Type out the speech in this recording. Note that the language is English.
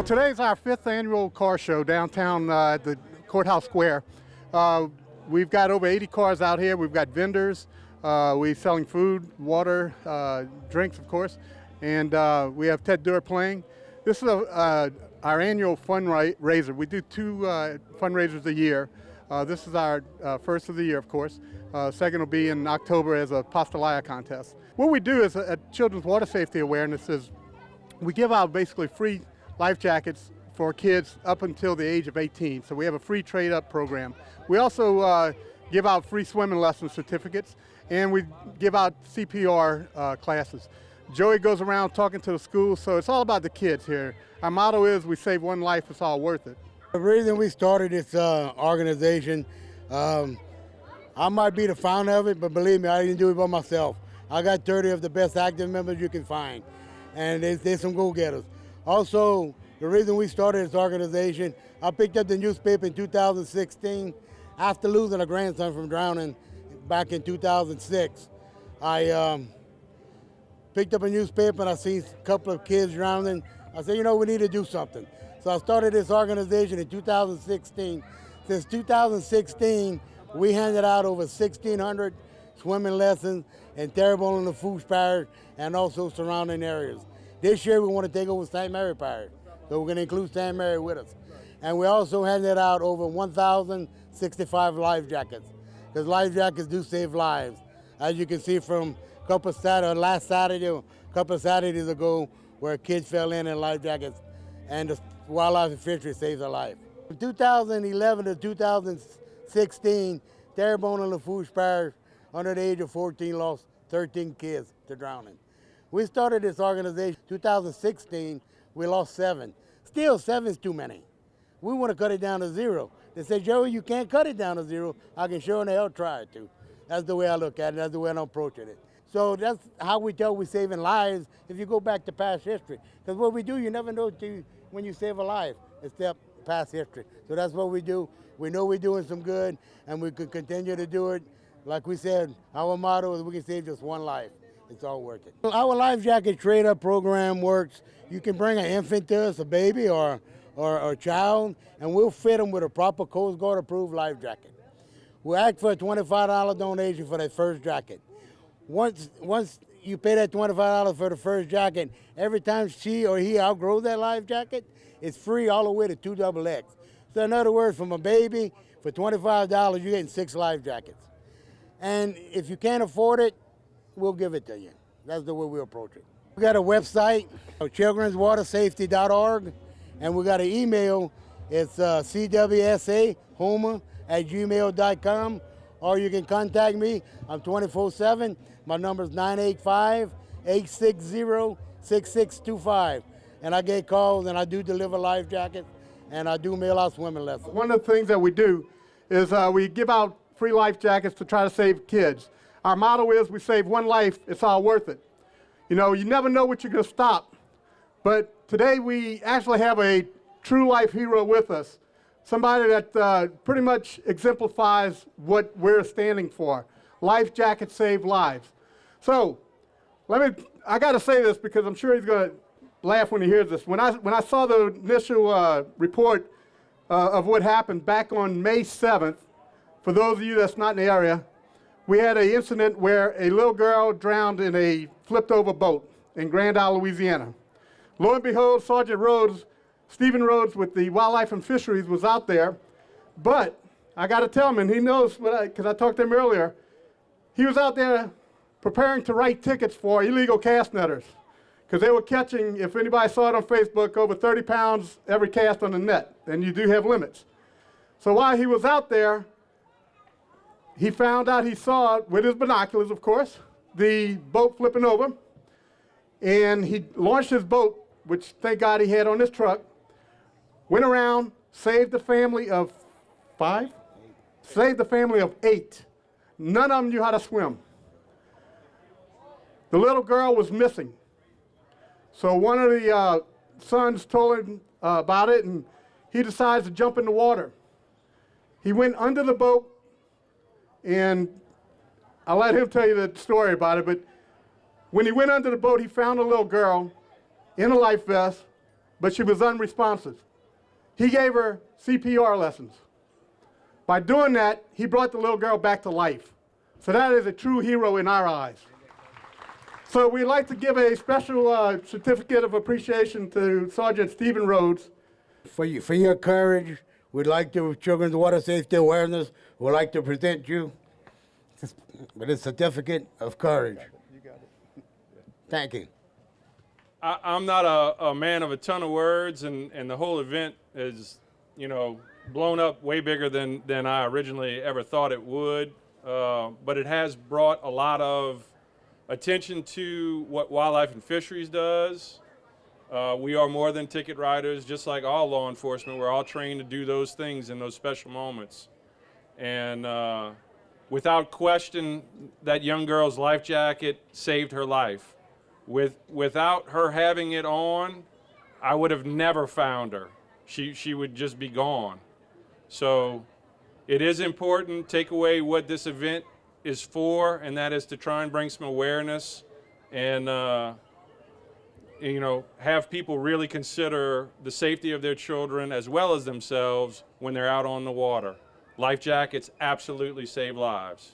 Today's our 5th annual car show downtown at the Courthouse Square. We've got over 80 cars out here. We've got vendors. We're selling food, water, drinks, of course, and we have Ted Durr playing. This is our annual fundraiser. We do 2 fundraisers a year. This is our first of the year, of course. Second will be in October as a Pastelaya contest. What we do is at Children's Water Safety Awareness is we give out basically free life jackets for kids up until the age of 18. So we have a free trade-up program. We also give out free swimming lesson certificates, and we give out CPR classes. Joey goes around talking to the schools, so it's all about the kids here. Our motto is, we save one life, it's all worth it. The reason we started this organization, I might be the founder of it, but believe me, I didn't do it by myself. I got 30 of the best active members you can find, and they're some go-getters. Also, the reason we started this organization, I picked up the newspaper in 2016 after losing a grandson from drowning back in 2006. I picked up a newspaper and I seen a couple of kids drowning. I said, you know, we need to do something. So I started this organization in 2016. Since 2016, we handed out over 1,600 swimming lessons in Terrebonne and Lafourche Parish and also surrounding areas. This year we want to take over St. Mary Parish, so we're going to include St. Mary with us. And we also handed out over 1,065 life jackets, because life jackets do save lives. As you can see from last Saturday, a couple of Saturdays ago, where kids fell in life jackets, and the wildlife and fishery saves a life. From 2011 to 2016, Terrebonne and Lafourche Parish, under the age of 14, lost 13 kids to drowning. We started this organization in 2016, we lost 7. Still, 7 is too many. We want to cut it down to 0. They say, Joey, you can't cut it down to 0. I can sure in the hell try to. That's the way I look at it, that's the way I'm approaching it. So that's how we tell we're saving lives if you go back to past history. Because what we do, you never know when you save a life, except past history. So that's what we do. We know we're doing some good, and we can continue to do it. Like we said, our motto is we can save just one life. It's all worth it. Our life jacket trade-up program works. You can bring an infant to us, a baby or a child, and we'll fit them with a proper Coast Guard approved life jacket. We'll ask for a $25 donation for that first jacket. Once you pay that $25 for the first jacket, every time she or he outgrows that life jacket, it's free all the way to 2XX. So in other words, from a baby, for $25, you're getting 6 life jackets. And if you can't afford it, we'll give it to you. That's the way we approach it. We got a website, childrenswatersafety.org, and we got an email. It's cwsahoma@gmail.com, or you can contact me. I'm 24/7. My number is 985-860-6625. And I get calls, and I do deliver life jackets, and I do mail out swimming lessons. One of the things that we do is we give out free life jackets to try to save kids. Our motto is, we save one life, it's all worth it. You know, you never know what you're going to stop. But today we actually have a true life hero with us, somebody that pretty much exemplifies what we're standing for. Life jackets save lives. So, I got to say this because I'm sure he's going to laugh when he hears this. When I saw the initial report of what happened back on May 7th, for those of you that's not in the area, we had an incident where a little girl drowned in a flipped over boat in Grand Isle, Louisiana. Lo and behold, Sergeant Rhodes, Stephen Rhodes with the Wildlife and Fisheries was out there, but I got to tell him, and he knows, because I talked to him earlier, he was out there preparing to write tickets for illegal cast netters, because they were catching, if anybody saw it on Facebook, over 30 pounds every cast on the net, and you do have limits. So while he was out there, he found out, he saw, with his binoculars, of course, the boat flipping over, and he launched his boat, which thank God he had on his truck, went around, saved the family of 5, saved the family of 8. None of them knew how to swim. The little girl was missing. So one of the sons told him about it, and he decides to jump in the water. He went under the boat, and I'll let him tell you the story about it, but when he went under the boat, he found a little girl in a life vest but she was unresponsive. He gave her CPR lessons. By doing that, he brought the little girl back to life. So that is a true hero in our eyes. So we'd like to give a special certificate of appreciation to Sergeant Stephen Rhodes. For your courage, we'd like to, Children's Water Safety Awareness, would like to present you with a certificate of courage. You got it. Thank you. I'm not a man of a ton of words, and the whole event is, blown up way bigger than I originally ever thought it would. But it has brought a lot of attention to what Wildlife and Fisheries does. We are more than ticket riders, just like all law enforcement. We're all trained to do those things in those special moments. And without question, that young girl's life jacket saved her life. Without her having it on, I would have never found her. She would just be gone. So it is important. Take away what this event is for, and that is to try and bring some awareness and have people really consider the safety of their children as well as themselves when they're out on the water. Life jackets absolutely save lives.